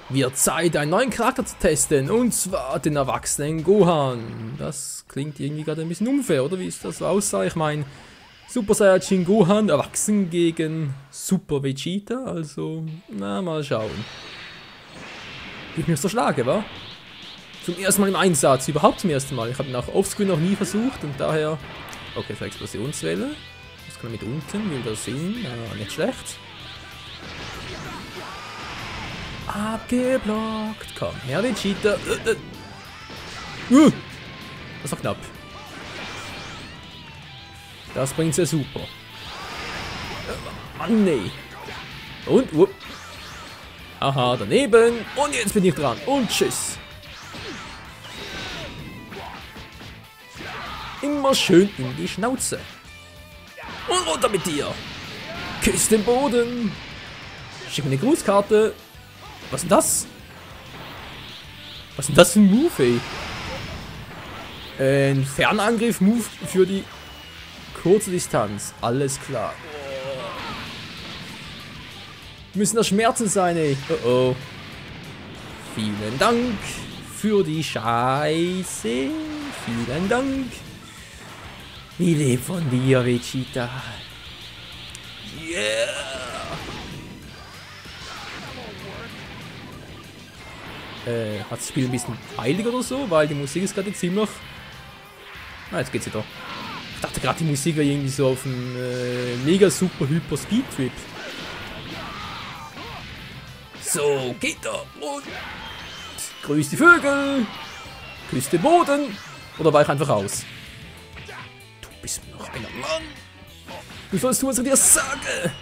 Wird Zeit, einen neuen Charakter zu testen, und zwar den erwachsenen Gohan. Das klingt irgendwie gerade ein bisschen unfair, oder wie es das aussah? Ich meine, Super Saiyajin Gohan erwachsen gegen Super Vegeta, also, na, mal schauen. Wie ich mich so schlage, wa? Zum ersten Mal im Einsatz, überhaupt zum ersten Mal. Ich habe ihn auch offscreen noch nie versucht und daher... Okay, für Explosionswelle. Das kann er mit unten, will das sehen, ja, nicht schlecht. Abgeblockt. Komm her, Vegeta. Das war knapp. Das bringt's ja super. Mann, nee. Und, aha, daneben. Und jetzt bin ich dran. Und tschüss. Immer schön in die Schnauze. Und runter mit dir. Küss den Boden. Schick mir eine Grußkarte. Was ist denn das? Was ist denn das für ein Move, ey? Ein Fernangriff-Move für die kurze Distanz. Alles klar. Müssen das Schmerzen sein, ey. Oh oh. Vielen Dank für die Scheiße. Vielen Dank. Wie lieb von dir, Vegeta. Yeah. Hat das Spiel ein bisschen heilig oder so? Weil die Musik ist gerade ziemlich... Na, jetzt geht's wieder. Ich dachte gerade, die Musik wäre irgendwie so auf einem mega super hyper Speed Trip. So, geht er. Und... Grüß die Vögel. Küss den Boden. Oder weich einfach aus. Du bist noch einer Mann. Du sollst tun, was ich dir sage.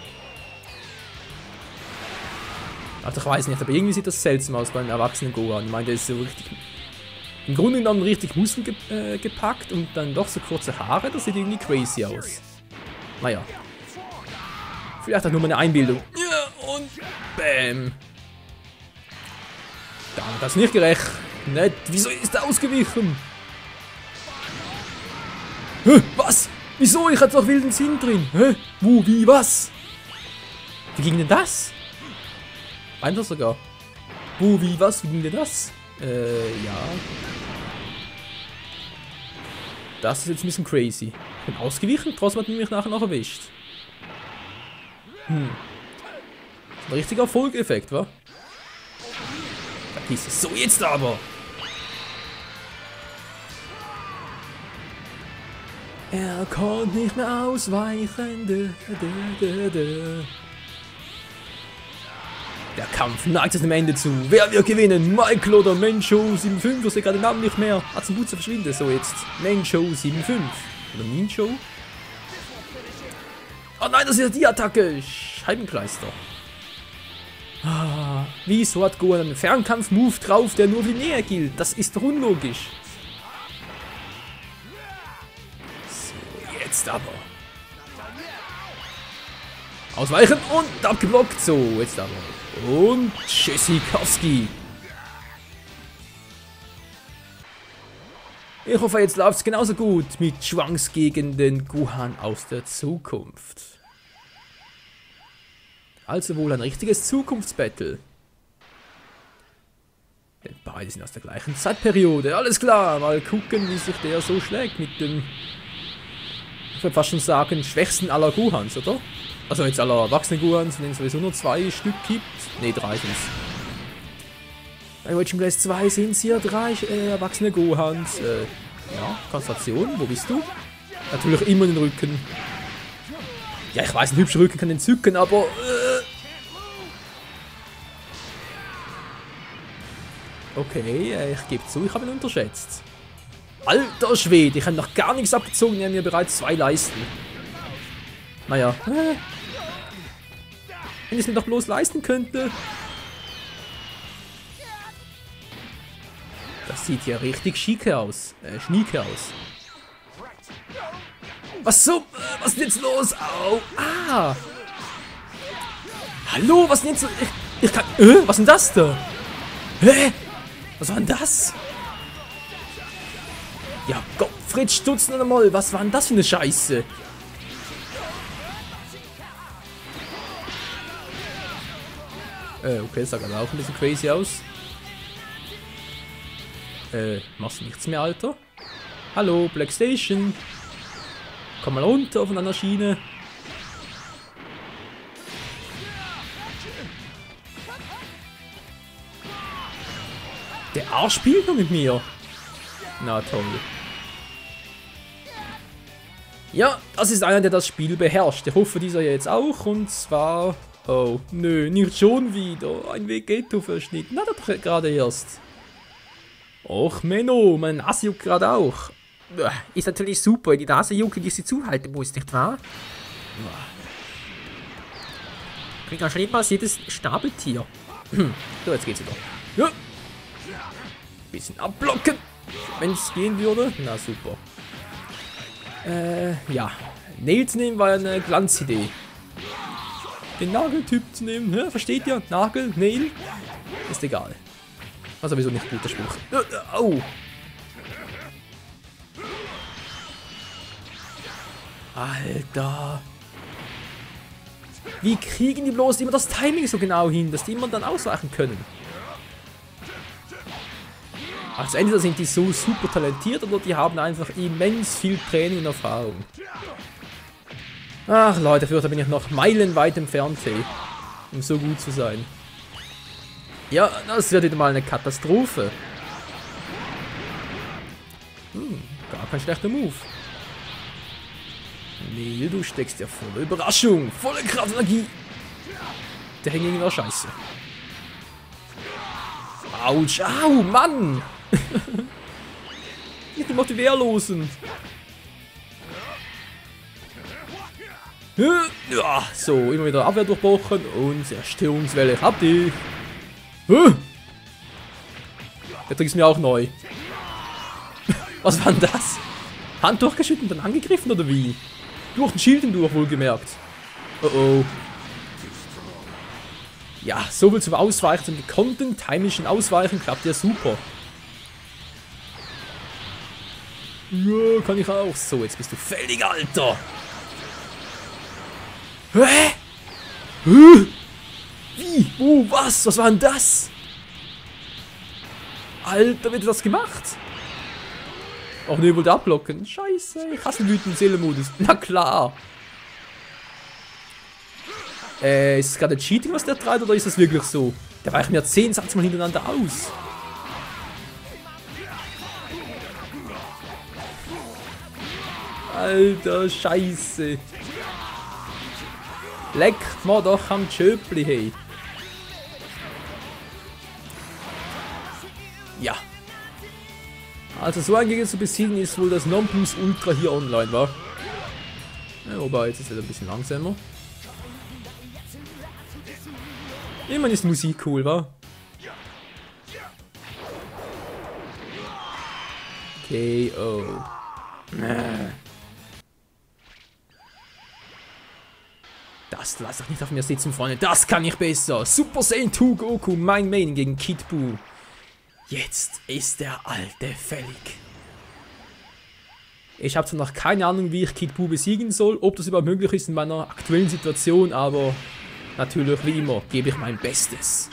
Also ich weiß nicht, aber irgendwie sieht das seltsam aus beim erwachsenen Gohan. Ich meine, der ist so richtig... Im Grunde genommen richtig gepackt und dann doch so kurze Haare, das sieht irgendwie crazy aus. Naja. Vielleicht auch nur meine Einbildung. Ja, und bäm. Damit hat's nicht gerechnet. Wieso ist er ausgewichen? Hä, was? Wieso? Ich hatte doch wilden Sinn drin. Hä? Wo, wie, was? Wie ging denn das? Einfach sogar. Wo, wie, was? Wie ging denn das? Ja. Das ist jetzt ein bisschen crazy. Ich bin ausgewichen, trotzdem hat man mich nachher noch erwischt. Ein richtiger Erfolgeffekt, wa? Vergiss es. So, jetzt aber! Er konnte nicht mehr ausweichen. Der Kampf neigt sich dem Ende zu. Wer wird gewinnen? Michael oder Mensho 75? Ich sehe gerade den Namen nicht mehr. Atzenbutze verschwindet. So, jetzt Mensho 75. Oder Minsho? Oh nein, das ist ja die Attacke. Scheibenkleister. Ah, wieso hat Gohan einen Fernkampf-Move drauf, der nur für die Nähe gilt? Das ist doch unlogisch. So, jetzt aber. Ausweichen und abgeblockt. So, jetzt aber. Und Tschüssikowski. Ich hoffe, jetzt läuft es genauso gut mit Trunks gegen den Gohan aus der Zukunft. Also wohl ein richtiges Zukunftsbattle. Denn beide sind aus der gleichen Zeitperiode. Alles klar, mal gucken, wie sich der so schlägt mit dem, ich würde fast schon sagen, schwächsten aller Gohans, oder? Also jetzt aller erwachsenen Gohans, von denen es sowieso nur 2 Stück gibt. Ne, 3 sind es. Bei Watching Blast 2 sind es hier 3 erwachsene Gohans. Ja, Konzentration, wo bist du? Natürlich immer den Rücken. Ja, ich weiß, ein hübscher Rücken kann entzücken, aber... Okay, ich gebe zu, ich habe ihn unterschätzt. Alter Schwede, ich habe noch gar nichts abgezogen, er hat mir bereits 2 Leisten. Naja. Wenn ich es mir doch bloß leisten könnte. Das sieht ja richtig schnieke aus. Schnieke aus. Was so? Was ist denn jetzt los? Au! Ah! Hallo, was ist denn jetzt? Ich kann. Was ist denn das da? Hä? Was war denn das? Ja, Gottfried Stutzen oder Moll, was war denn das für eine Scheiße? Okay, das sah gerade auch ein bisschen crazy aus. Machst du nichts mehr, Alter? Hallo, Blackstation. Komm mal runter von einer Schiene. Der Arsch spielt noch mit mir. Na toll. Ja, das ist einer, der das Spiel beherrscht. Ich hoffe, dieser jetzt auch. Und zwar... Oh, nö, nicht schon wieder. Ein Vegeto-Verschnitt. Na, das doch gerade erst. Och, Menno, mein Nase juckt gerade auch. Ist natürlich super, wenn die Nase juckt, die sie zuhalten muss, nicht wahr? Klingt ja schlimmer als jedes Schnabeltier. So, jetzt geht's wieder. Ja. Bisschen abblocken, wenn es gehen würde. Na, super. Ja. Nail zu nehmen war eine Glanzidee. Den Nageltyp zu nehmen, hä? Versteht ihr? Nagel, Nail? Ist egal. War sowieso nicht guter Spruch. Au! Alter! Wie kriegen die bloß immer das Timing so genau hin, dass die immer dann ausweichen können? Also entweder sind die so super talentiert oder die haben einfach immens viel Training und Erfahrung. Ach Leute, für da bin ich noch meilenweit entfernt, hey, um so gut zu sein. Ja, das wird wieder mal eine Katastrophe. Gar kein schlechter Move. Nee, du steckst ja voller Überraschung, volle Kraftenergie. Der Hängling war scheiße. Autsch, au, Mann! Nicht immer die Wehrlosen. Ja, so, immer wieder Abwehr durchbrochen und Zerstörungswelle. Ich hab dich. Der Trick ist mir auch neu. Was war denn das? Hand durchgeschüttet und dann angegriffen oder wie? Durch den Schild hindurch wohlgemerkt. Oh oh. Ja, soviel zum Ausweichen, zum gekonnten timischen Ausweichen klappt ja super. Ja, kann ich auch. So, jetzt bist du fällig, Alter. Hä? Wie? Wo? Was? Was war denn das? Alter, wird das gemacht? Ach ne, wollte abblocken. Scheiße, ich hasse den wütenden Seelenmodus. Na klar. Ist es gerade Cheating, was der treibt, oder ist das wirklich so? Der weicht mir 10 Satz mal hintereinander aus. Alter, Scheiße. Leckt mir doch am Tschöpli, hey. Ja. Also so ein Gegner zu besiegen ist wohl das Nonplusultra hier online, war. Ja, wobei, jetzt ist er ein bisschen langsamer. Immerhin ist Musik cool, wa? KO. Das lass doch nicht auf mir sitzen, Freunde. Das kann ich besser. Super Saiyan 2 Goku, mein Main gegen Kid Buu. Jetzt ist der Alte fällig. Ich habe zwar noch keine Ahnung, wie ich Kid Buu besiegen soll, ob das überhaupt möglich ist in meiner aktuellen Situation, aber natürlich wie immer gebe ich mein Bestes.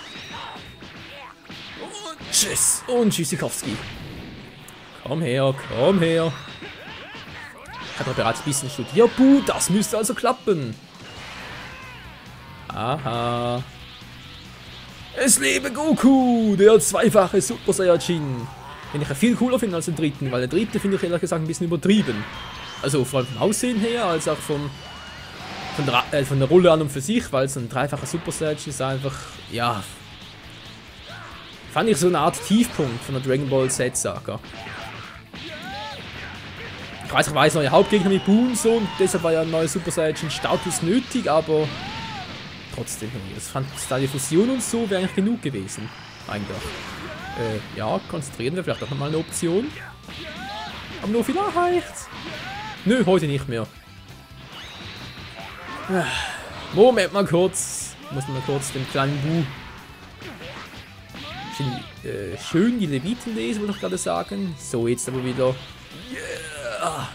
Und tschüss und Tschüssikowski. Komm her, komm her. Ich habe bereits ein bisschen studiert, Buu, das müsste also klappen. Aha. Es lebe Goku, der zweifache Super Saiyajin. Den ich ja viel cooler finde als den dritten, weil der dritte finde ich ehrlich gesagt ein bisschen übertrieben. Also vor allem vom Aussehen her, als auch von der Rolle an und für sich, weil so ein dreifacher Super Saiyajin ist einfach, ja, fand ich so eine Art Tiefpunkt von der Dragon Ball Z Saga. Ich weiß, neue Hauptgegner mit Buu und so, und deshalb war ja ein neuer Super Saiyajin Status nötig, aber trotzdem, das fand da die Fusion und so wäre eigentlich genug gewesen. Eigentlich. Ja, konzentrieren wir vielleicht auch nochmal eine Option. Aber nur vielleicht. Nö, heute nicht mehr. Moment mal kurz. Ich muss mal kurz den kleinen Buu schön die Leviten lesen, wollte ich gerade sagen. So, jetzt aber wieder. Yeah.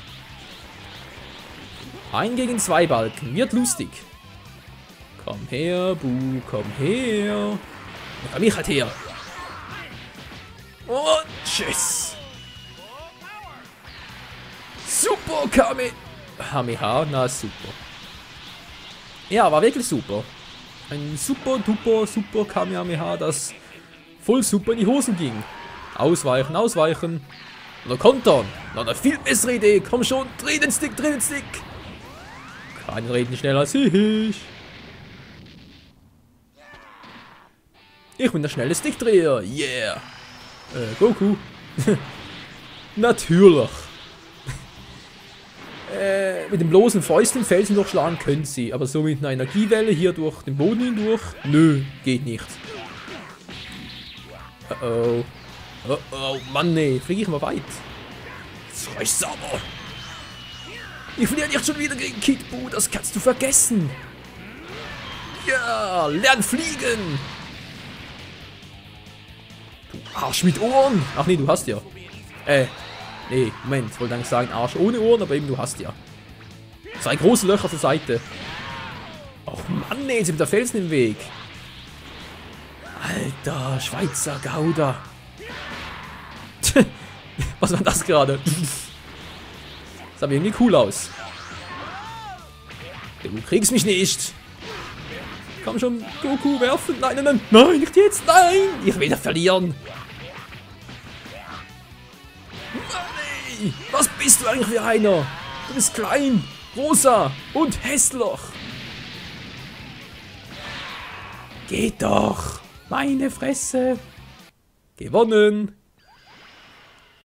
1 gegen 2 Balken. Wird lustig. Komm her, Bu, komm her. Komm ich halt her. Und tschüss. Super Kamehameha, na super. Ja, war wirklich super. Ein super duper super Kamehameha, das voll super in die Hosen ging. Ausweichen, ausweichen. Na kontern. Na, eine viel bessere Idee. Komm schon, dreh den Stick, dreh den Stick. Keine reden schneller als ich. Ich bin der schnelle Stickdreher. Yeah. Goku. Natürlich. Mit dem bloßen Fäustchen Felsen durchschlagen können sie, aber so mit einer Energiewelle hier durch den Boden hindurch, nö, geht nicht. Oh oh, Mann, nee, fliege ich mal weit. Jetzt reicht's aber. Ich verliere nicht schon wieder gegen Kid Buu, das kannst du vergessen. Ja, lern fliegen. Du Arsch mit Ohren. Ach nee, du hast ja. Nee, Moment, ich wollte eigentlich sagen Arsch ohne Ohren, aber eben du hast ja. 2 große Löcher auf der Seite. Och Mann, nee, jetzt sind der Felsen im Weg. Alter, Schweizer Gouda. Was war das gerade? Das sah irgendwie cool aus. Du kriegst mich nicht. Komm schon, Goku, werfen. Nein, nein, nein. Nein, nicht jetzt. Nein. Ich will verlieren. Nein. Was bist du eigentlich für einer? Du bist klein, rosa und hässlich. Geht doch. Meine Fresse. Gewonnen.